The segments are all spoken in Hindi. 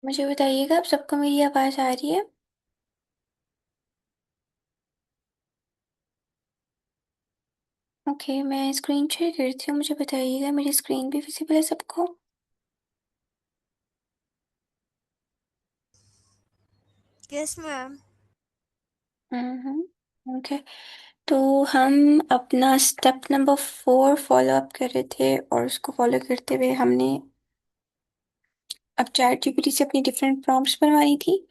मुझे बताइएगा, आप सबको मेरी आवाज़ आ रही है? ओके, मैं स्क्रीन शेयर करती हूँ। मुझे बताइएगा, मेरी स्क्रीन भी विजिबल है सबको? Yes ma'am. ओके। तो हम अपना स्टेप नंबर 4 फॉलो अप कर रहे थे और उसको फॉलो करते हुए हमने अब चैट जीपीटी से अपनी डिफरेंट प्रॉम्प्ट्स बनवानी थी।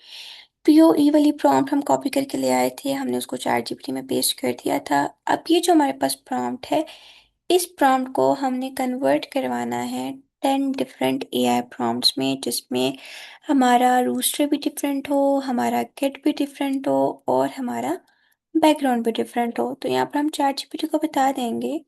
पीओई वाली प्रॉम्प्ट हम कॉपी करके ले आए थे, हमने उसको चैट जीपीटी में पेस्ट कर दिया था। अब ये जो हमारे पास प्रॉम्प्ट है, इस प्रॉम्प्ट को हमने कन्वर्ट करवाना है 10 डिफरेंट एआई प्रॉम्प्ट्स में, जिसमें हमारा रूस्टर भी डिफरेंट हो, हमारा किट भी डिफरेंट हो और हमारा बैकग्राउंड भी डिफरेंट हो। तो यहाँ पर हम चैट जीपीटी को बता देंगे।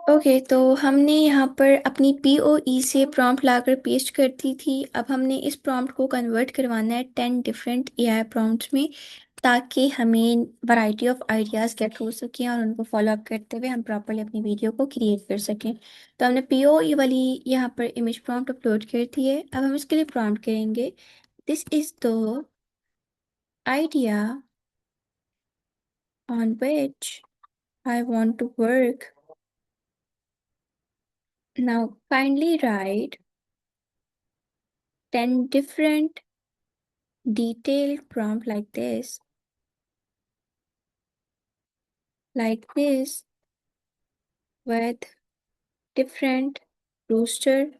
ओके, तो हमने यहाँ पर अपनी पीओई से प्रॉम्प्ट लाकर पेस्ट कर दी थी। अब हमने इस प्रॉम्प्ट को कन्वर्ट करवाना है 10 डिफरेंट एआई प्रॉम्प्ट्स में, ताकि हमें वैरायटी ऑफ आइडियाज़ गेट हो सकें और उनको फॉलो अप करते हुए हम प्रॉपरली अपनी वीडियो को क्रिएट कर सकें। तो हमने पीओई वाली यहाँ पर इमेज प्रॉम्प्ट अपलोड कर दी है। अब हम इसके लिए प्रॉम्प्ट करेंगे, this is the idea on which I want to work. Now kindly write 10 different detailed prompt like this, with different rooster,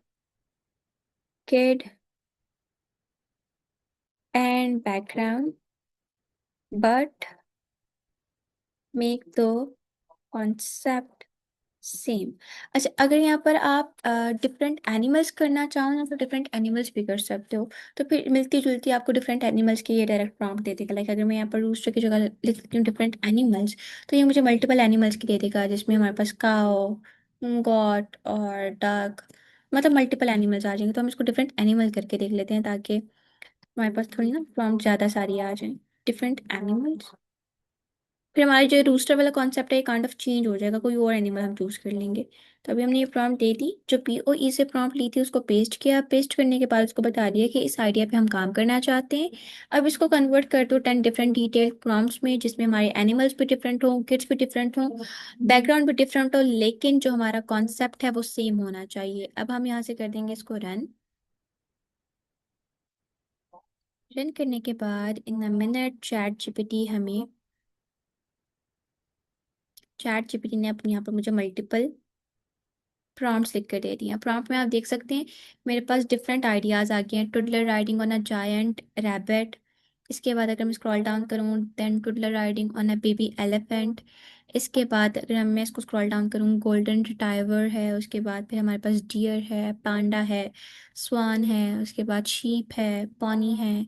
kid, and background, but make the concept same. अच्छा, अगर यहाँ पर आप डिफरेंट एनिमल्स करना चाहो ना, तो डिफरेंट एनिमल्स भी कर सकते हो। तो फिर मिलती जुलती आपको डिफरेंट एनिमल्स की ये डायरेक्ट प्रॉम्प्ट दे देगा। लाइक अगर मैं यहाँ पर रूस्टर की जगह लिख देती हूँ डिफरेंट एनिमल्स, तो ये मुझे मल्टीपल एनिमल्स की दे देगा, जिसमें हमारे पास काओ, गॉट और डक, मतलब मल्टीपल एनिमल्स आ जाएंगे। तो हम इसको डिफरेंट एनिमल करके देख लेते हैं, ताकि हमारे पास थोड़ी ना प्रॉम्प्ट ज़्यादा सारी आ जाए। डिफरेंट एनिमल्स, फिर हमारे जो रूस्टर वाला कॉन्सेप्ट है ये काइंड ऑफ चेंज हो जाएगा, कोई और एनिमल हम चूज कर लेंगे। तो अभी हमने ये प्रॉम्प्ट दे दी, जो पीओई से प्रॉम्प्ट ली थी उसको पेस्ट किया। पेस्ट करने के बाद उसको बता दिया कि इस आइडिया पे हम काम करना चाहते हैं। अब इसको कन्वर्ट कर दो 10 डिफरेंट डिटेल प्रॉम्प्ट्स में, जिसमें हमारे एनिमल्स भी डिफरेंट हो, किड्स भी डिफरेंट हो, बैकग्राउंड भी डिफरेंट हो, लेकिन जो हमारा कॉन्सेप्ट है वो सेम होना चाहिए। अब हम यहाँ से कर देंगे इसको रन। रन करने के बाद इन अ मिनट चैट जीपीटी ने अपने यहाँ पर मुझे मल्टीपल प्रॉम्प्ट्स लिख कर दे दिए हैं। प्रॉम्प्ट में आप देख सकते हैं मेरे पास डिफरेंट आइडियाज़ आ गए हैं। Toddler riding on a giant rabbit. इसके बाद अगर मैं स्क्रॉल डाउन करूँ, then toddler riding on a baby elephant. इसके बाद अगर मैं इसको स्क्रॉल डाउन करूँ, गोल्डन रिट्राइवर है। उसके बाद फिर हमारे पास डियर है, पांडा है, स्वान है, उसके बाद शीप है, पॉनी है,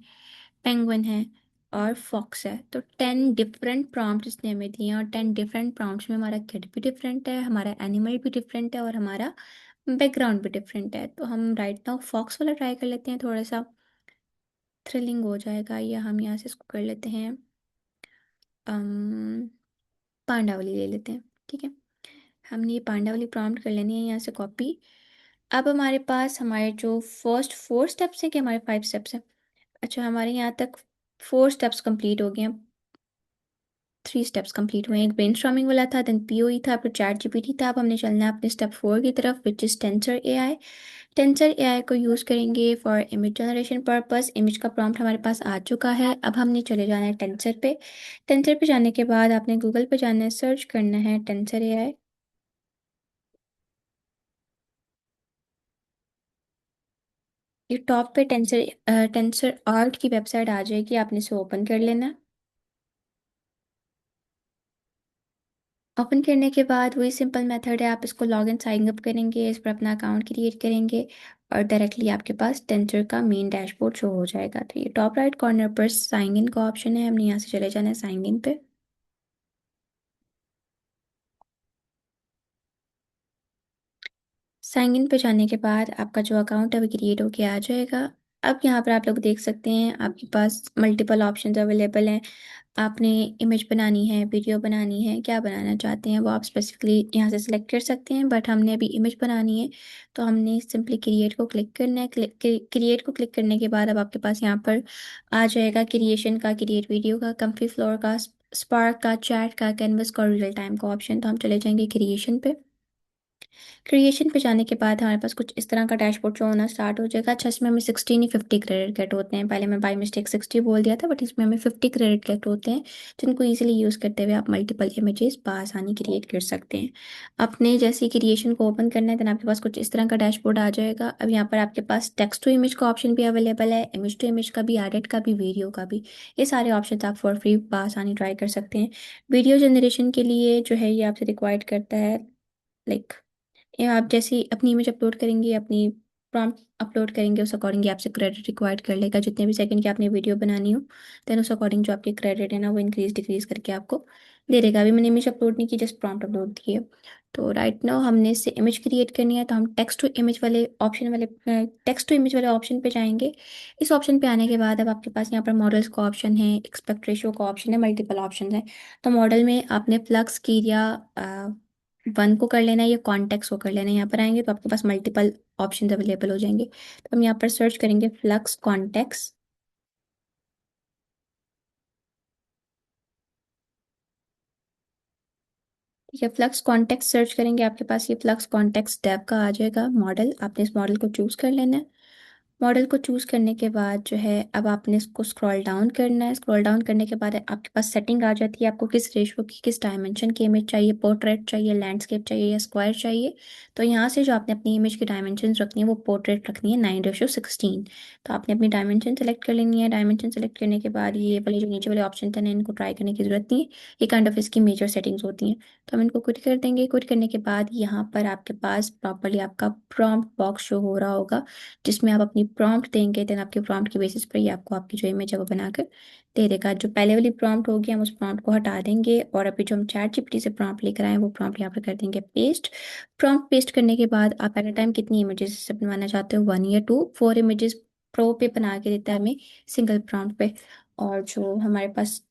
पेंगुइन है और फॉक्स है। तो 10 डिफरेंट प्रॉम्प्ट इसने हमें दिए हैं, और 10 डिफरेंट प्रॉम्प्ट्स में हमारा किड भी डिफरेंट है, हमारा एनिमल भी डिफरेंट है और हमारा बैकग्राउंड भी डिफरेंट है। तो हम राइट नाउ फॉक्स वाला ट्राई कर लेते हैं, थोड़ा सा थ्रिलिंग हो जाएगा। या हम यहाँ से इसको कर लेते हैं, अम, पांडा वाली ले लेते हैं। ठीक है, हमने ये पांडा वाली प्रॉम्प्ट कर लेनी है यहाँ से कॉपी। अब हमारे पास हमारे जो फर्स्ट 4 स्टेप्स हैं कि हमारे 5 स्टेप्स हैं। अच्छा, हमारे यहाँ तक 4 स्टेप्स कंप्लीट हो गए हैं। 3 स्टेप्स कंप्लीट हुए हैं। एक ब्रेनस्टॉर्मिंग वाला था, देन पीओई था, फिर चैट जीपीटी था। अब हमने चलना है अपने स्टेप 4 की तरफ, which is tensor AI. Tensor AI को यूज़ करेंगे for image generation purpose. Image का प्रॉम्प्ट हमारे पास आ चुका है, अब हमने चले जाना है टेंसर पे। टेंसर पे जाने के बाद आपने गूगल पे जाना है, सर्च करना है टेंसर एआई। ये टॉप पे टेंसर टेंसर आर्ट की वेबसाइट आ जाएगी, आपने इसे ओपन कर लेना है। ओपन करने के बाद वही सिंपल मेथड है, आप इसको लॉग इन साइन अप करेंगे, इस पर अपना अकाउंट क्रिएट करेंगे और डायरेक्टली आपके पास टेंसर का मेन डैशबोर्ड शो हो जाएगा। तो ये टॉप राइट कॉर्नर पर साइन इन का ऑप्शन है, हमने यहाँ से चले जाना है साइन इन पे। साइन इन पे जाने के बाद आपका जो अकाउंट है वो क्रिएट होके आ जाएगा। अब यहाँ पर आप लोग देख सकते हैं आपके पास मल्टीपल ऑप्शंस अवेलेबल हैं। आपने इमेज बनानी है, वीडियो बनानी है, क्या बनाना चाहते हैं वो आप स्पेसिफिकली यहाँ से सिलेक्ट कर सकते हैं, बट हमने अभी इमेज बनानी है तो हमने सिंपली क्रिएट को क्लिक करना है। क्रिएट को क्लिक करने के बाद अब आपके पास यहाँ पर आ जाएगा क्रिएशन का, क्रिएट वीडियो का, कम्फी फ्लोर का, स्पार्क का, चैट का, कैनवस का और रियल टाइम का ऑप्शन। तो हम चले जाएंगे क्रिएशन पे। क्रिएशन पे जाने के बाद हमारे पास कुछ इस तरह का डैशबोर्ड शो होना स्टार्ट हो जाएगा। अच्छा, इसमें हमें 16 ही 50 क्रेडिट गेट होते हैं, पहले मैं बाई मिस्टेक 60 बोल दिया था, बट इसमें हमें 50 क्रेडिट गेट होते हैं, जिनको इजीली यूज़ करते हुए आप मल्टीपल इमेजेस आसानी क्रिएट कर सकते हैं। अपने जैसे क्रिएशन को ओपन करना है देन आपके पास कुछ इस तरह का डैशबोर्ड आ जाएगा। अब यहाँ पर आपके पास टेक्स्ट टू इमेज का ऑप्शन भी अवेलेबल है, इमेज टू इमेज का भी, एडिट का भी, वीडियो का भी। ये सारे ऑप्शन आप फॉर फ्री आसानी ट्राई कर सकते हैं। वीडियो जनरेशन के लिए जो है ये आपसे रिक्वायर्ड करता है, लाइक या आप जैसे ही अपनी इमेज अपलोड करेंगे, अपनी प्रॉम्प्ट अपलोड करेंगे, उस अकॉर्डिंग आपसे क्रेडिट रिक्वायर्ड कर लेगा। जितने भी सेकंड की आपने वीडियो बनानी हो देन उस अकॉर्डिंग जो आपकी क्रेडिट है ना वो इंक्रीज डिक्रीज करके आपको दे देगा। अभी मैंने इमेज अपलोड नहीं की, जस्ट प्रॉम्प्ट अपलोड की है। तो राइट नाउ हमने इससे इमेज क्रिएट करनी है, तो हम टेक्स्ट टू इमेज वाले ऑप्शन पे जाएंगे। इस ऑप्शन पे आने के बाद अब आपके पास यहाँ पर मॉडल्स का ऑप्शन है, एक्सपेक्ट रेशियो का ऑप्शन है, मल्टीपल ऑप्शन है। तो मॉडल में आपने फ्लक्स की या वन को कर लेना है या कॉन्टेक्स्ट को कर लेना है। यहाँ पर आएंगे तो आपके पास मल्टीपल ऑप्शंस अवेलेबल हो जाएंगे, तो हम यहाँ पर सर्च करेंगे फ्लक्स कॉन्टेक्स्ट। ठीक है, फ्लक्स कॉन्टेक्स्ट सर्च करेंगे, आपके पास ये फ्लक्स कॉन्टेक्स्ट डेव का आ जाएगा मॉडल। आपने इस मॉडल को चूज कर लेना है। मॉडल को चूज करने के बाद जो है अब आपने इसको स्क्रॉल डाउन करना है। स्क्रॉल डाउन करने के बाद आपके पास सेटिंग आ जाती है, आपको किस रेशो की, किस डायमेंशन की इमेज चाहिए, पोर्ट्रेट चाहिए, लैंडस्केप चाहिए या स्क्वायर चाहिए। तो यहाँ से जो आपने अपनी इमेज की डायमेंशन रखनी है वो पोर्ट्रेट रखनी है 9:16। तो आपने अपनी डायमेंशन सेलेक्ट कर लेनी है। डायमेंशन सेलेक्ट करने के बाद ये वाले जो नीचे वाले ऑप्शन थे ना इनको ट्राई करने की जरूरत नहीं है, ये काइंड ऑफ इसकी मेजर सेटिंग्स होती हैं। तो हम इनको क्विट कर देंगे। क्विट करने के बाद यहाँ पर आपके पास प्रॉपरली आपका प्रॉम्प्ट बॉक्स शो हो रहा होगा, जिसमें आप अपनी प्रॉम्प्ट देंगे, देन आपके प्रॉम्प्ट की बेसिस पर ही आपको आपकी जो इमेज है वो बनाकर दे देगा। जो पहले वाली प्रॉम्प्ट होगी हम उस प्रॉम्प्ट को हटा देंगे और अभी जो हम चैट जीपीटी से प्रॉम्प्ट लेकर आए वो प्रॉम्प्ट यहाँ पर कर देंगे पेस्ट। प्रॉम्प्ट पेस्ट करने के बाद आप एट अ टाइम कितनी इमेजेस से बनवाना चाहते हो, 1 या 2, 4 इमेजेस प्रो पे बना के देता है हमें, सिंगल प्रॉम्प्ट पे। और जो हमारे पास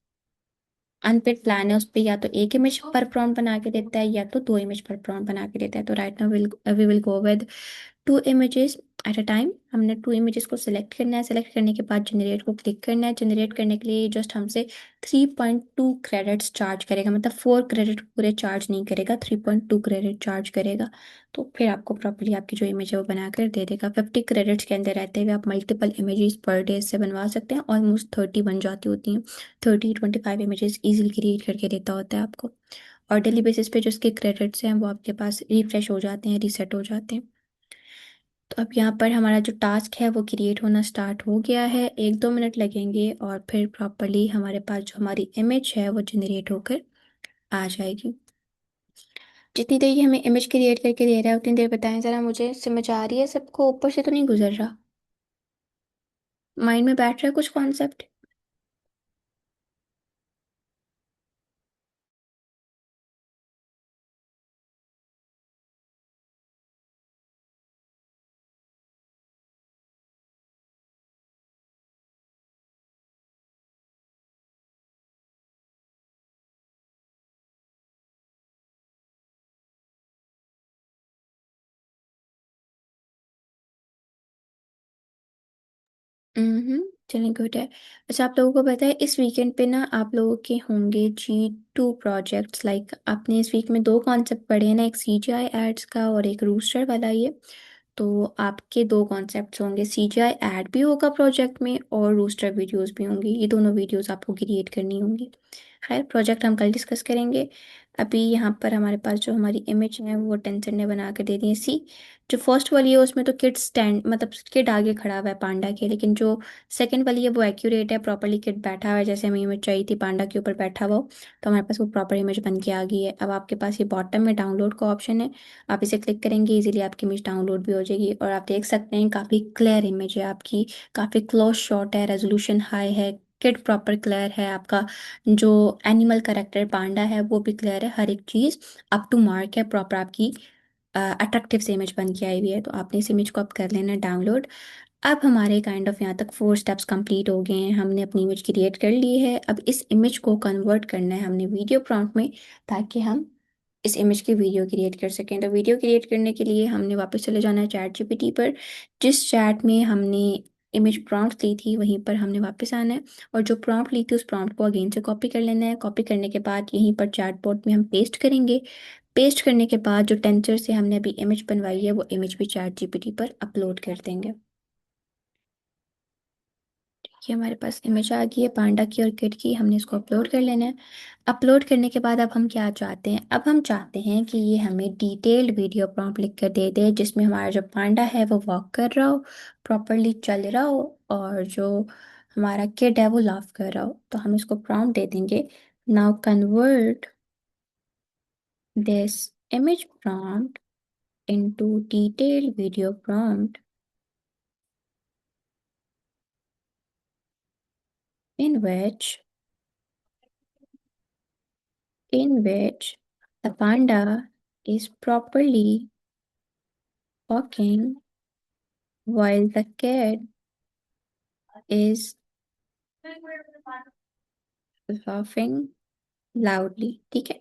अनपेड प्लान है उस पे या तो एक इमेज पर प्रॉम्प्ट बना के देता है या तो 2 इमेज पर प्रॉम्प्ट बना के देता है। तो right now we will go with 2 images at a time. हमने 2 इमेजेस को सिलेक्ट करना है। सिलेक्ट करने के बाद जनरेट को क्लिक करना है। जनरेट करने के लिए जस्ट हमसे 3.2 क्रेडिट्स चार्ज करेगा, मतलब 4 क्रेडिट पूरे चार्ज नहीं करेगा, 3.2 क्रेडिट चार्ज करेगा। तो फिर आपको प्रॉपरली आपकी जो इमेज है वो बनाकर दे देगा। 50 क्रेडिट्स के अंदर रहते हुए आप मल्टीपल इमेजेस पर डे से बनवा सकते हैं, ऑलमोस्ट 30 बन जाती होती हैं। 30-25 इमेजेस इजीली क्रिएट करके देता होता है आपको। और डेली बेसिस पे जो इसके क्रेडिट्स हैं वो आपके पास रिफ्रेश हो जाते हैं, रीसेट हो जाते हैं। तो अब यहाँ पर हमारा जो टास्क है वो क्रिएट होना स्टार्ट हो गया है, 1-2 मिनट लगेंगे और फिर प्रॉपरली हमारे पास जो हमारी इमेज है वो जनरेट होकर आ जाएगी। जितनी देर ये हमें इमेज क्रिएट करके दे रहा है उतनी देर बताएं ज़रा, मुझे समझ आ रही है सबको, ऊपर से तो नहीं गुजर रहा, माइंड में बैठ रहा है कुछ कॉन्सेप्ट? हम्म, चलिए गुड है। अच्छा, आप लोगों को पता है इस वीकेंड पे ना आप लोगों के होंगे G2 प्रोजेक्ट्स। लाइक आपने इस वीक में दो कॉन्सेप्ट पढ़े हैं ना, एक CGI एड्स का और एक रूस्टर वाला ये। तो आपके दो कॉन्सेप्ट्स होंगे, CGI एड भी होगा प्रोजेक्ट में और रूस्टर वीडियोस भी होंगी। ये दोनों वीडियोस आपको क्रिएट करनी होंगी। खैर, प्रोजेक्ट हम कल डिस्कस करेंगे। अभी यहाँ पर हमारे पास जो हमारी इमेज है वो टेंसर ने बना कर दे दी है। सी, जो फर्स्ट वाली है उसमें तो किड स्टैंड मतलब किड आगे खड़ा हुआ है पांडा के, लेकिन जो सेकंड वाली है वो एक्यूरेट है, प्रॉपरली किड बैठा हुआ है जैसे हमें इमेज चाहिए थी पांडा के ऊपर बैठा हुआ हो। तो हमारे पास वो प्रॉपर इमेज बन के आ गई है। अब आपके पास ये बॉटम में डाउनलोड का ऑप्शन है, आप इसे क्लिक करेंगे इजीली आपकी इमेज डाउनलोड भी हो जाएगी। और आप देख सकते हैं काफ़ी क्लियर इमेज है आपकी, काफ़ी क्लोज शॉट है, रेजोल्यूशन हाई है, किड प्रॉपर क्लियर है आपका। जो एनिमल करेक्टर पांडा है वो भी क्लियर है, हर एक चीज़ अप टू मार्क है, प्रॉपर आपकी अट्रैक्टिव से इमेज बन के आई हुई है। तो आपने इस इमेज को अब कर लेना डाउनलोड। अब हमारे काइंड ऑफ यहाँ तक 4 स्टेप्स कंप्लीट हो गए हैं, हमने अपनी इमेज क्रिएट कर ली है। अब इस इमेज को कन्वर्ट करना है हमने वीडियो प्रॉम्प्ट में, ताकि हम इस इमेज की वीडियो क्रिएट कर सकें। तो वीडियो क्रिएट करने के लिए हमने वापस चले जाना है चैट जीपीटी पर। जिस चैट में हमने इमेज प्रॉम्प्ट ली थी वहीं पर हमने वापस आना है, और जो प्रॉम्प्ट ली थी उस प्रॉम्प्ट को अगेन से कॉपी कर लेना है। कॉपी करने के बाद यहीं पर चैटबॉट में हम पेस्ट करेंगे। पेस्ट करने के बाद जो टेंसर से हमने अभी इमेज बनवाई है वो इमेज भी चैट जीपीटी पर अपलोड कर देंगे। ये हमारे पास इमेज आ गई है पांडा की और किड की, हमने इसको अपलोड कर लेना है। अपलोड करने के बाद अब हम क्या चाहते हैं, अब हम चाहते हैं कि ये हमें डिटेल्ड वीडियो प्रॉम्प्ट लिख कर दे दे, जिसमें हमारा जो पांडा है वो वॉक कर रहा हो, प्रॉपरली चल रहा हो, और जो हमारा किड है वो लाफ कर रहा हो। तो हम इसको प्रॉम्प्ट दे देंगे, now convert this image prompt into detailed video prompt in which the panda is properly walking while the cat is laughing loudly। ठीक है।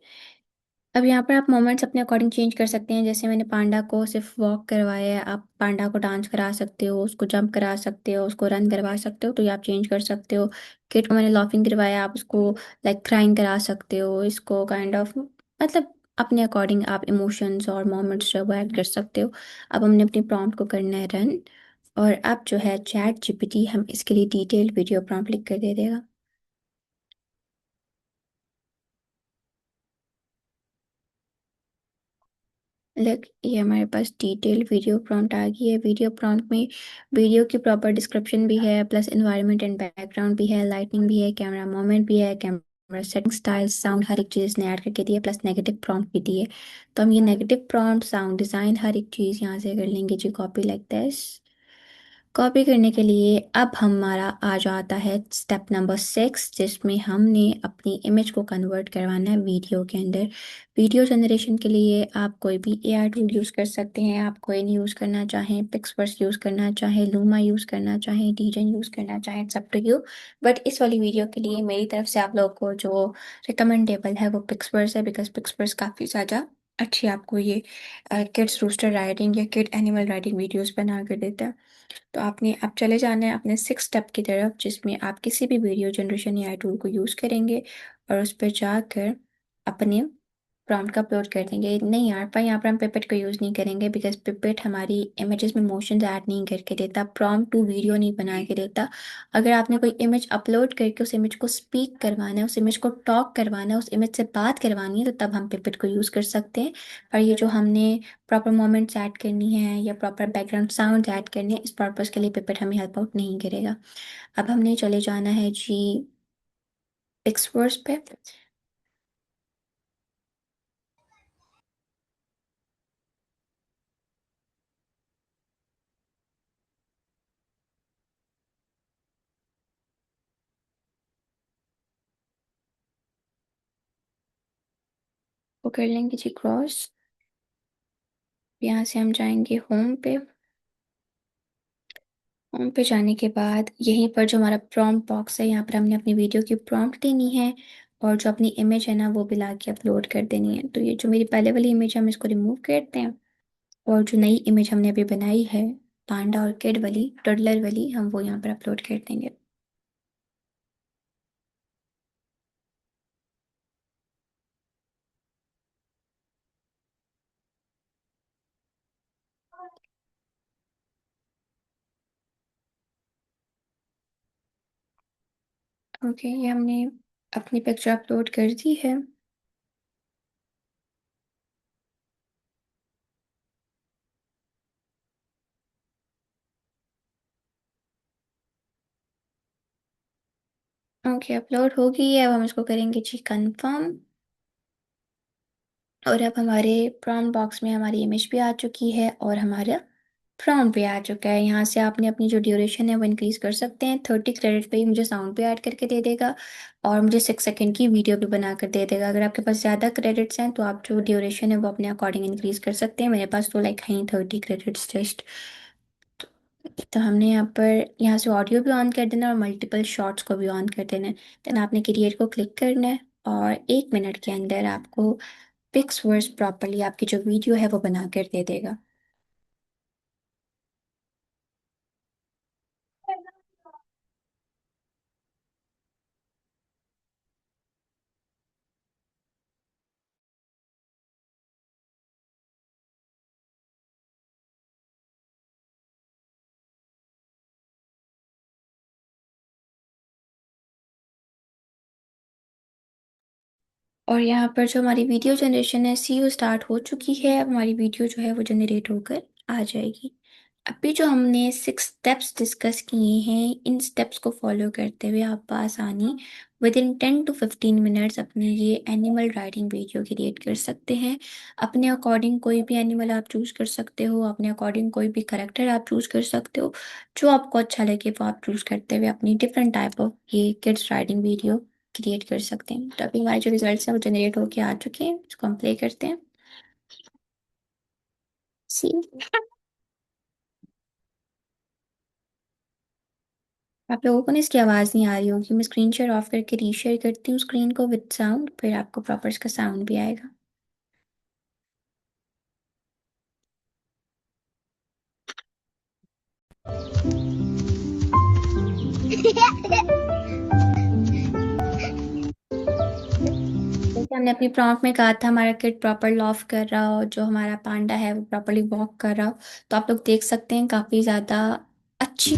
अब यहाँ पर आप मोमेंट्स अपने अकॉर्डिंग चेंज कर सकते हैं। जैसे मैंने पांडा को सिर्फ वॉक करवाया है, आप पांडा को डांस करा सकते हो, उसको जंप करा सकते हो, उसको रन करवा सकते हो, तो ये आप चेंज कर सकते हो। किड को मैंने लाफिंग करवाया, आप उसको लाइक क्राइंग करा सकते हो, इसको काइंड ऑफ मतलब अपने अकॉर्डिंग आप इमोशंस और मोमेंट्स जो वो ऐड कर सकते हो। अब हमने अपनी प्रॉम्प्ट को करना है रन, और अब जो है चैट जीपीटी हम इसके लिए डिटेल्ड वीडियो प्रॉम्प्ट लिख कर दे देगा। लाइक ये हमारे पास डिटेल वीडियो प्रॉम्प्ट आ गई है। वीडियो प्रॉम्प्ट में वीडियो की प्रॉपर डिस्क्रिप्शन भी है, प्लस इन्वायरमेंट एंड बैकग्राउंड भी है, लाइटनिंग भी है, कैमरा मोमेंट भी है, कैमरा सेटिंग स्टाइल साउंड हर एक चीज़ ने ऐड करके दी है, प्लस नेगेटिव प्रॉम्प्ट भी दी है। तो हम ये नेगेटिव प्रॉम्प्ट साउंड डिज़ाइन हर एक चीज़ यहाँ से कर लेंगे जी, कॉपी लाइक दिस। कॉपी करने के लिए अब हमारा आ जाता है स्टेप नंबर 6, जिसमें हमने अपनी इमेज को कन्वर्ट करवाना है वीडियो के अंदर। वीडियो जनरेशन के लिए आप कोई भी एआई टूल यूज़ कर सकते हैं। आप कोई नहीं यूज़ करना चाहें, पिक्सवर्स यूज़ करना चाहें, लूमा यूज़ करना चाहें, डीजन यूज़ करना चाहें, it's up to you. But इस वाली वीडियो के लिए मेरी तरफ से आप लोगों को जो रिकमेंडेबल है वो पिक्सवर्स है, बिकॉज पिक्सवर्स काफ़ी ज़्यादा अच्छी आपको ये किड्स रूस्टर राइडिंग या किड एनिमल राइडिंग वीडियोस बना कर देता है। तो आपने अब चले जाना है अपने 6 स्टेप की तरफ, जिसमें आप किसी भी वीडियो जनरेशन या टूल को यूज़ करेंगे और उस पर जाकर अपने प्रॉम्प्ट का अपलोड कर देंगे। नहीं यार, पर यहाँ पर हम पिपेट को यूज़ नहीं करेंगे, बिकॉज पिपेट हमारी इमेजेस में मोशंस ऐड नहीं करके देता, प्रॉम्प्ट टू वीडियो नहीं बना के देता। अगर आपने कोई इमेज अपलोड करके उस इमेज को स्पीक करवाना है, उस इमेज को टॉक करवाना है, उस इमेज से बात करवानी है, तो तब हम पिपेट को यूज़ कर सकते हैं। पर ये जो हमने प्रॉपर मोमेंट्स ऐड करनी है या प्रॉपर बैकग्राउंड साउंड ऐड करनी है, इस पर्पज़ के लिए पिपेट हमें हेल्प आउट नहीं करेगा। अब हमने चले जाना है जी पिक्सवर्स पे। वो कर लेंगे जी क्रॉस। यहाँ से हम जाएंगे होम पे। होम पे जाने के बाद यहीं पर जो हमारा प्रॉम्प्ट बॉक्स है, यहाँ पर हमने अपनी वीडियो की प्रॉम्प्ट देनी है, और जो अपनी इमेज है ना वो भी ला के अपलोड कर देनी है। तो ये जो मेरी पहले वाली इमेज है हम इसको रिमूव करते हैं, और जो नई इमेज हमने अभी बनाई है पांडा और किड वाली टोडलर वाली, हम वो यहाँ पर अपलोड कर देंगे। ओके, ये हमने अपनी पिक्चर अपलोड कर दी है। ओके, अपलोड हो गई है। अब हम इसको करेंगे जी कंफर्म। और अब हमारे प्रॉम्प्ट बॉक्स में हमारी इमेज भी आ चुकी है और हमारा प्रॉम्प्ट भी आ चुका है। यहाँ से आपने अपनी जो ड्यूरेशन है वो इंक्रीज कर सकते हैं। 30 क्रेडिट पे ही मुझे साउंड भी ऐड करके दे देगा और मुझे 6 सेकेंड की वीडियो भी बना कर दे देगा। अगर आपके पास ज़्यादा क्रेडिट्स हैं तो आप जो ड्यूरेशन है वो अपने अकॉर्डिंग इंक्रीज कर सकते हैं। मेरे पास तो लाइक हैं 30 क्रेडिट्स जस्ट। तो हमने यहाँ से ऑडियो भी ऑन कर देना और मल्टीपल शॉट्स को भी ऑन कर देना है। देन आपने क्रिएट को क्लिक करना है और 1 मिनट के अंदर आपको पिक्स वर्स प्रॉपरली आपकी जो वीडियो है वो बना कर दे देगा। और यहाँ पर जो हमारी वीडियो जनरेशन है सी वो स्टार्ट हो चुकी है। अब हमारी वीडियो जो है वो जनरेट होकर आ जाएगी। अभी जो हमने 6 स्टेप्स डिस्कस किए हैं, इन स्टेप्स को फॉलो करते हुए आप आसानी विद इन 10 to 15 मिनट्स अपनी ये एनिमल राइटिंग वीडियो क्रिएट कर सकते हैं। अपने अकॉर्डिंग कोई भी एनिमल आप चूज कर सकते हो, अपने अकॉर्डिंग कोई भी करेक्टर आप चूज कर सकते हो। जो आपको अच्छा लगे वो आप चूज करते हुए अपनी डिफरेंट टाइप ऑफ ये किड्स राइटिंग वीडियो क्रिएट कर सकते हैं। तो अभी हमारे जो रिजल्ट्स हैं वो जनरेट होके आ चुके हैं। इसको हम प्ले करते हैं। सी, आप लोगों को ना इसकी आवाज़ नहीं आ रही होगी। मैं स्क्रीन शेयर ऑफ करके रीशेयर करती हूँ स्क्रीन को विद साउंड, फिर आपको प्रॉपर इसका साउंड भी आएगा। जैसे हमने अपनी प्रॉम्प्ट में कहा था हमारा किड प्रॉपर लॉफ कर रहा हो, जो हमारा पांडा है वो प्रॉपरली वॉक कर रहा हो, तो आप लोग देख सकते हैं काफ़ी ज़्यादा अच्छी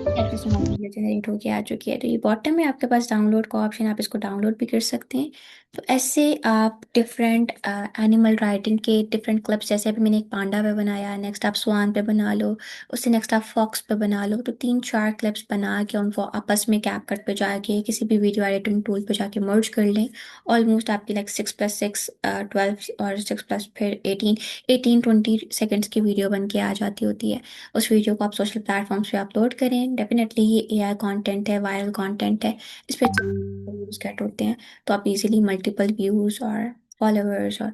तरीके से हमारी वीडियो जनरेट होके आ चुकी है। तो ये बॉटम में आपके पास डाउनलोड का ऑप्शन, आप इसको डाउनलोड भी कर सकते हैं। तो ऐसे आप डिफरेंट एनिमल राइटिंग के डिफरेंट क्लिप्स, जैसे अभी मैंने एक पांडा पे बनाया, नेक्स्ट आप स्वान पे बना लो, उससे नेक्स्ट आप फॉक्स पे बना लो। तो 3-4 क्लिप्स बना के उनको आपस में कैपकट पे जाके किसी भी वीडियो एडिटिंग टूल पे जाके मर्ज कर लें। ऑलमोस्ट आपकी लाइक 6+6 12 और 6+ फिर 18 20 सेकेंड्स की वीडियो बन के आ जाती होती है। उस वीडियो को आप सोशल प्लेटफॉर्म्स पे अपलोड करें। डेफिनेटली ये एआई कंटेंट है, वायरल कंटेंट है, इस पे व्यूज गेट होते हैं। तो आप इजीली मल्टीपल व्यूज और फॉलोअर्स और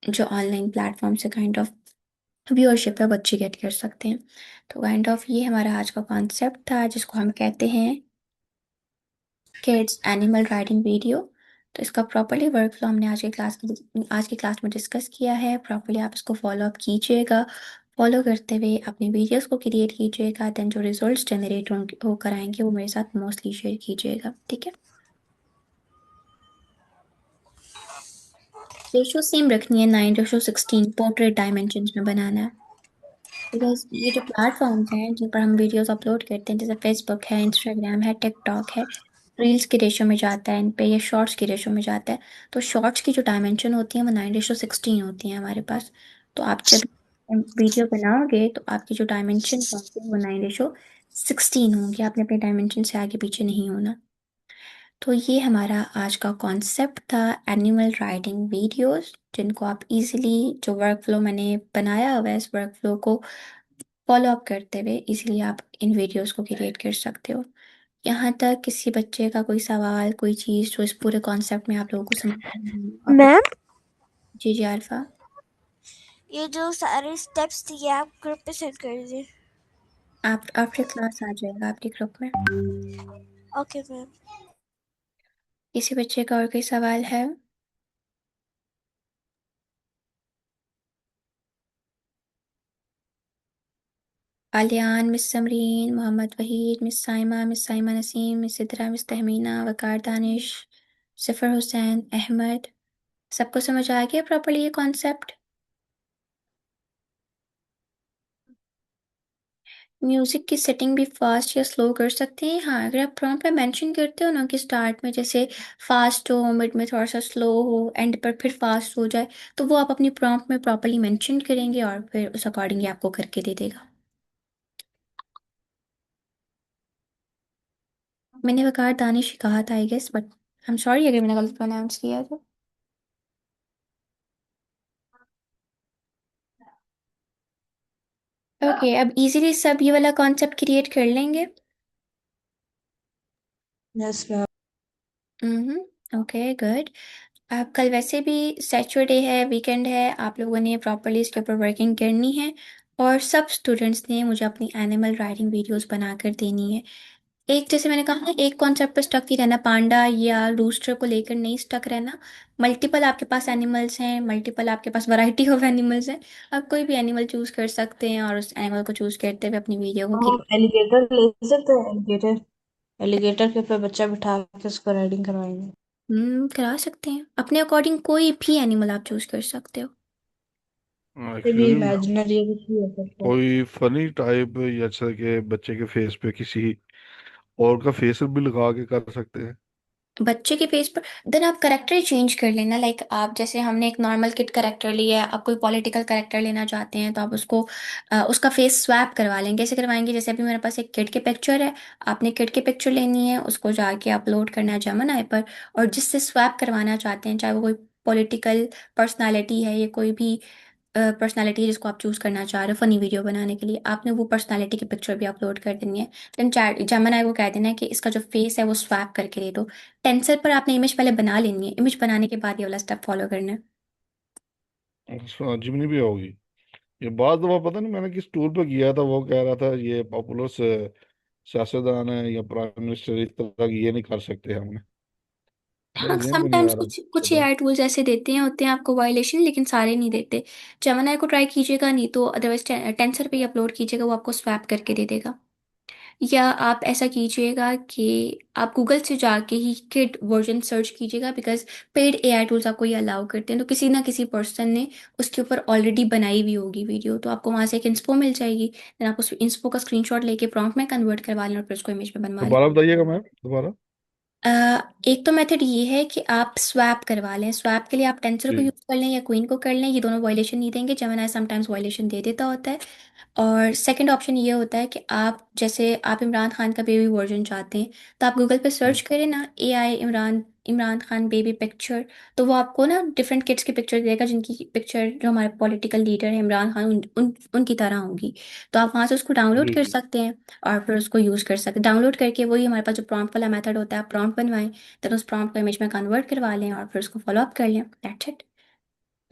जो ऑनलाइन प्लेटफॉर्म से काइंड ऑफ व्यूअरशिप है वो अच्छी गेट कर सकते हैं। तो काइंड ऑफ ये हमारा आज का कॉन्सेप्ट था जिसको हम कहते हैं किड्स एनिमल राइटिंग वीडियो। तो इसका प्रॉपरली वर्क फ्लो हमने आज की क्लास में डिस्कस किया है। प्रॉपरली आप इसको फॉलो अप कीजिएगा। फॉलो करते हुए अपनी वीडियोस को क्रिएट कीजिएगा। देन जो रिजल्ट्स जनरेट होकर आएंगे वो मेरे साथ मोस्टली शेयर कीजिएगा, ठीक है। रेशो सेम रखनी है, 9:16 पोर्ट्रेट डायमेंशंस में बनाना है। बिकॉज ये जो प्लेटफॉर्म्स हैं जिन पर हम वीडियोस अपलोड करते हैं, जैसे फेसबुक है, इंस्टाग्राम है, टिकटॉक है, रील्स की रेशो में जाता है इन पे, या शॉर्ट्स की रेशो में जाता है। तो शॉर्ट्स की जो डायमेंशन होती है वो 9:16 होती है हमारे पास। तो आप जब वीडियो बनाओगे तो आपकी जो डायमेंशन होंगे वो 9:16 होंगे। आपने अपने डायमेंशन से आगे पीछे नहीं होना। तो ये हमारा आज का कॉन्सेप्ट था, एनिमल राइटिंग वीडियोस, जिनको आप इजीली, जो वर्क फ्लो मैंने बनाया हुआ है इस वर्क फ्लो को फॉलो अप करते हुए इजीली आप इन वीडियोस को क्रिएट कर सकते हो। यहाँ तक किसी बच्चे का कोई सवाल, कोई चीज़ जो इस पूरे कॉन्सेप्ट में आप लोगों को समझ नहीं आई हो, आप। मैम, जी जी अल्फा। ये जो सारे स्टेप्स दिए आप ग्रुप पे सेंड कर दीजिए। आप आफ्टर क्लास आ जाएगा आपके ग्रुप में। Okay ma'am. किसी बच्चे का और कोई सवाल है? Aliyan, miss Samreen, Mohammad Waheed, miss Saima Naseem, miss Sidra, miss Tahmina, Waqar Danish, Sifar Hussain, Ahmed, सबको समझ आ गया प्रॉपरली ये कॉन्सेप्ट? म्यूजिक की सेटिंग भी फास्ट या स्लो कर सकते हैं। हाँ, अगर आप प्रॉम्प्ट में मेंशन करते हो ना कि स्टार्ट में जैसे फास्ट हो, मिड में थोड़ा सा स्लो हो, एंड पर फिर फास्ट हो जाए, तो वो आप अपनी प्रॉम्प्ट में प्रॉपरली मेंशन करेंगे और फिर उस अकॉर्डिंगली आपको करके दे देगा। मैंने वकार दानिश ही कहा था I guess, but I am sorry अगर मैंने गलत प्रोनाउंस किया तो। ओके, अब इजीली सब ये वाला कॉन्सेप्ट क्रिएट कर लेंगे। Yes ma'am. Hmm. Okay, good. आप कल वैसे भी सैटरडे है, वीकेंड है, आप लोगों ने प्रॉपरली इसके ऊपर वर्किंग करनी है। और सब स्टूडेंट्स ने मुझे अपनी एनिमल राइटिंग वीडियोस बनाकर देनी है। एक जैसे मैंने कहा ना, एक कॉन्सेप्ट पर स्टक नहीं रहना, पांडा या रूस्टर को लेकर नहीं स्टक रहना। मल्टीपल आपके पास एनिमल्स हैं, मल्टीपल आपके पास वैरायटी ऑफ एनिमल्स हैं। आप कोई भी एनिमल चूज कर सकते हैं और उस एनिमल को चूज करते हुए अपनी वीडियो को हम एलिगेटर ले सकते हैं, एलिगेटर। एलिगेटर के ऊपर बच्चा बिठा के उसको राइडिंग करवाएंगे। करा सकते हैं अपने अकॉर्डिंग, कोई भी एनिमल आप चूज कर सकते हो। ये भी एक्चुअली इमेजिनरी है, कुछ भी हो सकता है। कोई फनी टाइप, जैसे कि बच्चे के फेस पे किसी और का फेस भी लगा के कर सकते हैं। बच्चे के फेस पर देन आप करेक्टर चेंज कर लेना। लाइक आप जैसे हमने एक नॉर्मल किड करेक्टर लिया है, आप कोई पॉलिटिकल करेक्टर लेना चाहते हैं तो आप उसको उसका फेस स्वैप करवा लेंगे। कैसे करवाएंगे, जैसे अभी मेरे पास एक किड की पिक्चर है, आपने किड की पिक्चर लेनी है, उसको जाके अपलोड करना है जमन पर, और जिससे स्वैप करवाना चाहते हैं, चाहे वो कोई पॉलिटिकल पर्सनालिटी है या कोई भी पर्सनालिटी जिसको आप चूज करना चाह रहे हो फनी वीडियो बनाने के लिए, आपने वो पर्सनालिटी की पिक्चर भी अपलोड कर देनी है। देन चैट जेमिनी को कह देना है कि इसका जो फेस है वो स्वैप करके दे दो। टेंसर पर आपने इमेज पहले बना लेनी है, इमेज बनाने के बाद ये वाला स्टेप फॉलो करना है। अच्छा, जिमनी भी होगी। ये बात दफा पता नहीं मैंने किस टूर पे किया था, वो कह रहा था ये पॉपुलर सियासतदान है या प्राइम मिनिस्टर, इस तरह की ये नहीं कर सकते हमने। हाँ, मेरे जेहन में नहीं समटाइम्स आ रहा कुछ कुछ पता। एआई टूल्स ऐसे देते हैं, होते हैं आपको वायलेशन, लेकिन सारे नहीं देते। जेमिनी को ट्राई कीजिएगा, नहीं तो अदरवाइज टेंसर पे ही अपलोड कीजिएगा, वो आपको स्वैप करके दे देगा। या आप ऐसा कीजिएगा कि आप गूगल से जाके ही किड वर्जन सर्च कीजिएगा, बिकॉज पेड एआई टूल्स आपको ये अलाउ करते हैं, तो किसी ना किसी पर्सन ने उसके ऊपर ऑलरेडी बनाई हुई होगी वीडियो, तो आपको वहां से एक इंस्पो मिल जाएगी। देन आप उस इंस्पो का स्क्रीनशॉट लेके प्रॉम्प्ट में कन्वर्ट करवा लें और फिर उसको इमेज में बनवा लें। दोबारा बताइएगा मैम, दोबारा। अ, एक तो मेथड ये है कि आप स्वैप करवा लें। स्वैप के लिए आप टेंसर को जी। यूज कर लें या क्वीन को कर लें, ये दोनों वायलेशन नहीं देंगे, जेमिनी समटाइम्स वायलेशन दे देता होता है। और सेकंड ऑप्शन ये होता है कि आप जैसे आप इमरान खान का बेबी वर्जन चाहते हैं, तो आप गूगल पे सर्च हम्म, करें ना, AI Imran Imran Khan baby picture, तो वो आपको ना डिफरेंट किड्स की पिक्चर देगा जिनकी पिक्चर जो हमारे पॉलिटिकल लीडर है इमरान खान उनकी तरह होगी। तो आप वहाँ से उसको डाउनलोड जी कर जी। सकते हैं और फिर उसको यूज़ कर सकते हैं। डाउनलोड करके वही हमारे पास जो प्रॉम्प्ट वाला मेथड होता है, आप प्रॉम्प्ट बनवाएं, देन उस प्रॉम्प्ट को इमेज में कन्वर्ट करवा लें और फिर उसको फॉलो अप कर लें, दैट्स इट।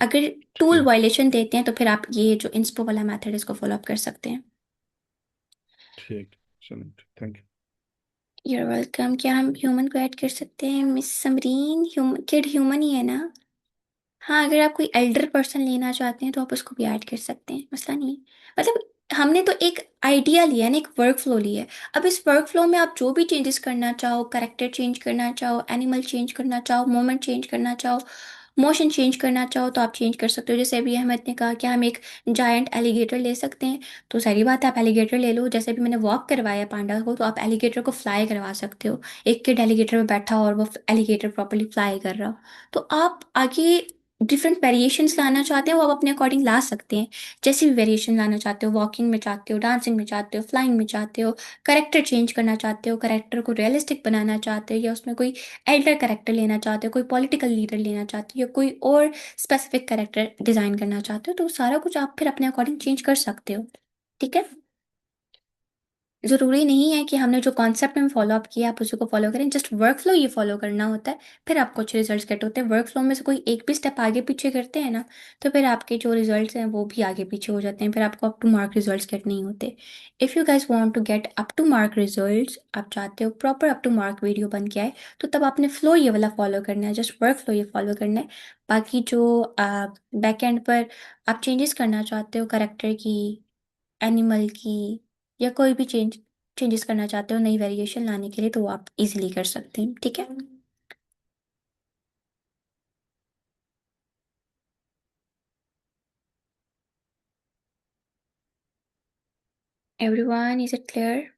अगर टूल ठीक। वायलेशन देते हैं तो फिर आप ये जो इंस्पो वाला मेथड है इसको फॉलो अप कर सकते हैं। ठीक। चलिए, थैंक यूर वेलकम। क्या हम ह्यूमन को ऐड कर सकते हैं miss Samreen? Human kid human ही है ना? हाँ, अगर आप कोई एल्डर पर्सन लेना चाहते हैं तो आप उसको भी ऐड कर सकते हैं, मसला नहीं है। मतलब हमने तो एक आइडिया लिया है ना, एक वर्क फ्लो लिया है। अब इस वर्क फ्लो में आप जो भी चेंजेस करना चाहो, करेक्टर चेंज करना चाहो, एनिमल चेंज करना चाहो, मोमेंट चेंज करना चाहो, मोशन चेंज करना चाहो, तो आप चेंज कर सकते हो। जैसे अभी अहमद ने कहा कि हम एक जायंट एलिगेटर ले सकते हैं, तो सारी बात है, आप एलिगेटर ले लो। जैसे अभी मैंने वॉक करवाया पांडा को, तो आप एलिगेटर को फ्लाई करवा सकते हो। एक किड एलिगेटर में बैठा हो और वो एलिगेटर प्रॉपरली फ्लाई कर रहा हो, तो आप आगे डिफरेंट वेरिएशंस लाना चाहते हो वो आप अपने अकॉर्डिंग ला सकते हैं। जैसे भी वेरिएशन लाना चाहते हो, वॉकिंग में चाहते हो, डांसिंग में चाहते हो, फ्लाइंग में चाहते हो, करेक्टर चेंज करना चाहते हो, करेक्टर को रियलिस्टिक बनाना चाहते हो, या उसमें कोई एल्डर करेक्टर लेना चाहते हो, कोई पॉलिटिकल लीडर लेना चाहते हो, या कोई और स्पेसिफिक करेक्टर डिजाइन करना चाहते हो, तो सारा कुछ आप फिर अपने अकॉर्डिंग चेंज कर सकते हो। ठीक है। ज़रूरी नहीं है कि हमने जो कॉन्सेप्ट में फॉलो अप किया आप उसी को फॉलो करें, जस्ट वर्क फ्लो ये फॉलो करना होता है, फिर आपको अच्छे रिजल्ट्स गेट होते हैं। वर्क फ्लो में से कोई एक भी स्टेप आगे पीछे करते हैं ना, तो फिर आपके जो रिजल्ट्स हैं वो भी आगे पीछे हो जाते हैं, फिर आपको up to mark results get नहीं होते। If you guys want to get up to mark results, आप चाहते हो proper up to mark video बन के आए, तो तब आपने फ्लो ये वाला फॉलो करना है, जस्ट वर्क फ्लो ये फॉलो करना है। बाकी जो बैक एंड पर आप चेंजेस करना चाहते हो करेक्टर की, एनिमल की, या कोई भी चेंजेस करना चाहते हो नई वेरिएशन लाने के लिए, तो वो आप इजीली कर सकते हैं। ठीक है। Everyone, is it clear?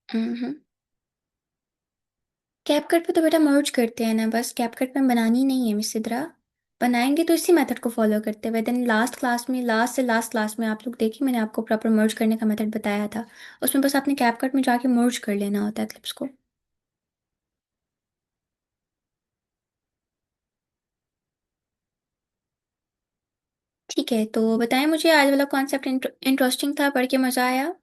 Hmm. CapCut पे तो बेटा मर्ज करते हैं ना, बस कैपकट में बनानी नहीं है मिस सिद्रा। बनाएंगे तो इसी मेथड को फॉलो करते हुए, देन लास्ट क्लास में, लास्ट से लास्ट क्लास में आप लोग देखिए, मैंने आपको प्रॉपर मर्ज करने का मेथड बताया था। उसमें बस आपने कैपकट में जाके मर्ज कर लेना होता है क्लिप्स को। ठीक है, तो बताएं मुझे, आज वाला कॉन्सेप्ट इंटरेस्टिंग था, पढ़ के मजा आया?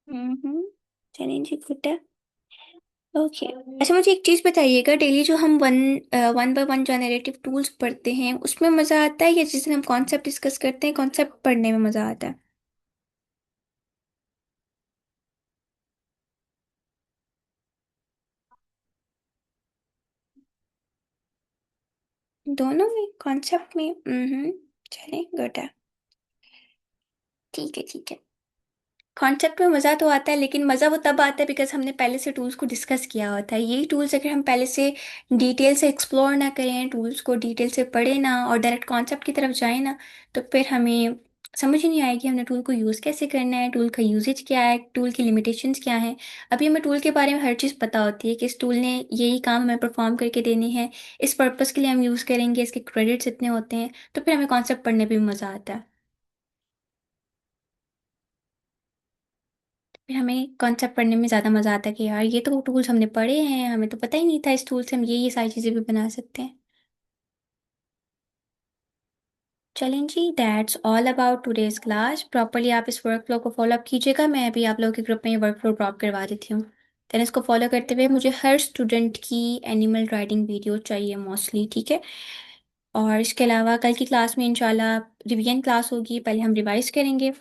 हम्म। चलिए जी, गुड है। ओके। अच्छा, मुझे एक चीज बताइएगा, डेली जो हम one by one generative tools पढ़ते हैं उसमें मजा आता है, या जिस दिन हम कॉन्सेप्ट डिस्कस करते हैं कॉन्सेप्ट पढ़ने में मजा आता है? दोनों में, कॉन्सेप्ट में? चलें, गुड है। ठीक है, ठीक है। कॉन्सेप्ट में मज़ा तो आता है, लेकिन मज़ा वो तब आता है बिकॉज हमने पहले से टूल्स को डिस्कस किया होता है। यही टूल्स अगर हम पहले से डिटेल से एक्सप्लोर ना करें, टूल्स को डिटेल से पढ़े ना और डायरेक्ट कॉन्सेप्ट की तरफ जाए ना, तो फिर हमें समझ ही नहीं आएगी हमने टूल को यूज़ कैसे करना है, टूल का यूजेज क्या है, टूल की लिमिटेशंस क्या है। अभी हमें टूल के बारे में हर चीज़ पता होती है कि इस टूल ने यही काम हमें परफॉर्म करके देने हैं, इस पर्पज़ के लिए हम यूज़ करेंगे, इसके क्रेडिट्स इतने होते हैं, तो फिर हमें कॉन्सेप्ट पढ़ने में भी मज़ा आता है। फिर हमें कॉन्सेप्ट पढ़ने में ज़्यादा मज़ा आता है कि यार ये तो टूल्स हमने पढ़े हैं, हमें तो पता ही नहीं था इस टूल से हम ये सारी चीज़ें भी बना सकते हैं। चलें जी, that's all about today's class. Properly आप इस वर्क फ्लो को फॉलो अप कीजिएगा, मैं अभी आप लोगों के ग्रुप में ये वर्क फ्लो ड्रॉप करवा देती हूँ। देन इसको फॉलो करते हुए मुझे हर स्टूडेंट की एनिमल राइटिंग वीडियो चाहिए मोस्टली, ठीक है? और इसके अलावा कल की क्लास में इंशाल्लाह रिवीजन क्लास होगी, पहले हम रिवाइज करेंगे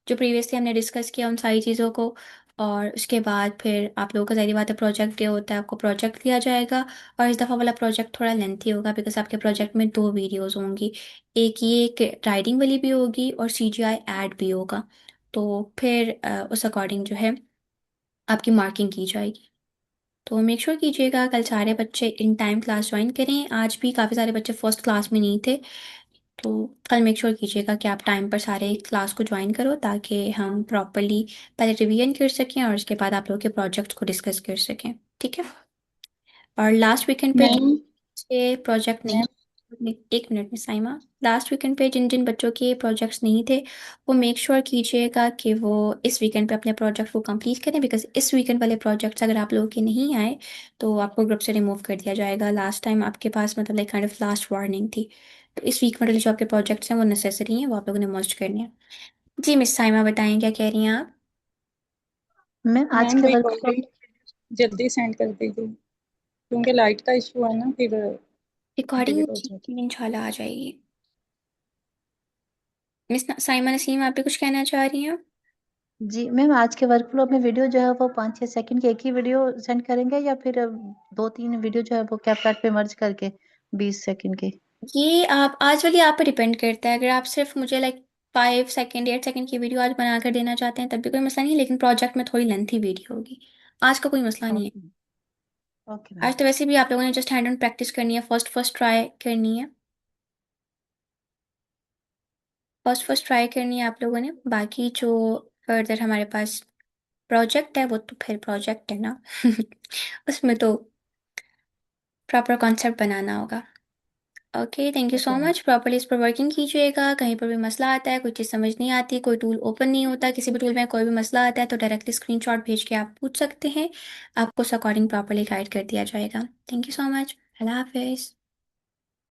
जो प्रीवियसली हमने डिस्कस किया उन सारी चीज़ों को। और उसके बाद फिर आप लोगों का ज़ाहिर बात है प्रोजेक्ट डे होता है, आपको प्रोजेक्ट दिया जाएगा। और इस दफ़ा वाला प्रोजेक्ट थोड़ा लेंथी होगा बिकॉज आपके प्रोजेक्ट में दो वीडियोज़ होंगी, एक ये एक राइटिंग वाली भी होगी और CGI ऐड भी होगा। तो फिर उस अकॉर्डिंग जो है आपकी मार्किंग की जाएगी। तो मेक श्योर कीजिएगा कल सारे बच्चे इन टाइम क्लास ज्वाइन करें। आज भी काफ़ी सारे बच्चे फर्स्ट क्लास में नहीं थे, तो कल मेक श्योर कीजिएगा कि आप टाइम पर सारे क्लास को ज्वाइन करो ताकि हम प्रॉपरली पहले रिवीजन कर सकें और उसके बाद आप लोगों के प्रोजेक्ट्स को डिस्कस कर सकें, ठीक है? और लास्ट वीकेंड पे मैम बच्चे प्रोजेक्ट नहीं, मैम एक मिनट में साइमा, लास्ट वीकेंड पे जिन जिन बच्चों के प्रोजेक्ट्स नहीं थे वो मेक श्योर कीजिएगा कि वो इस वीकेंड पे अपने प्रोजेक्ट को कंप्लीट करें, बिकॉज इस वीकेंड वाले प्रोजेक्ट्स अगर आप लोगों के नहीं आए तो आपको ग्रुप से रिमूव कर दिया जाएगा। लास्ट टाइम आपके पास मतलब like kind of last warning थी। तो इस वीक वाले जो आपके प्रोजेक्ट्स हैं वो नेसेसरी हैं, वो आप लोगों ने मस्ट करने हैं। जी मिस साइमा, बताएं क्या कह रही हैं आप? मैम आज मैम के वर्कफ्लो रिकॉर्डिंग जल्दी सेंड कर दीजिए, क्योंकि लाइट का इशू है ना, फिर रिकॉर्डिंग डिलीट हो जाता इंशाल्लाह आ जाएगी। मिस साइमा नसीम, आप भी कुछ कहना चाह रही हैं? जी मैम, आज के वर्कफ्लो में वीडियो जो है वो 5-6 सेकंड की एक ही वीडियो सेंड करेंगे या फिर 2-3 वीडियो जो है वो कैपकट पे मर्ज करके 20 सेकंड की? ये आप आज वाली आप पर डिपेंड करता है, अगर आप सिर्फ मुझे लाइक 5 सेकेंड 8 सेकेंड की वीडियो आज बना कर देना चाहते हैं तब भी कोई मसला नहीं है, लेकिन प्रोजेक्ट में थोड़ी लेंथी वीडियो होगी। आज का कोई मसला नहीं है। ओके। Okay ma'am. आज तो वैसे भी आप लोगों ने जस्ट हैंड ऑन प्रैक्टिस करनी है, फर्स्ट फर्स्ट ट्राई करनी है, फर्स्ट फर्स्ट ट्राई करनी है आप लोगों ने। बाकी जो फर्दर हमारे पास प्रोजेक्ट है वो तो फिर प्रोजेक्ट है ना उसमें तो प्रॉपर कॉन्सेप्ट बनाना होगा। Okay, thank you so okay ma'am. Much. Properly इस पर वर्किंग कीजिएगा, कहीं पर भी मसला आता है, कोई चीज़ समझ नहीं आती, कोई टूल ओपन नहीं होता, किसी भी टूल में कोई भी मसला आता है तो डायरेक्टली स्क्रीनशॉट भेज के आप पूछ सकते हैं, आपको उस अकॉर्डिंग प्रॉपरली गाइड कर दिया जाएगा। Thank you so much. अल्लाह हाफिज़।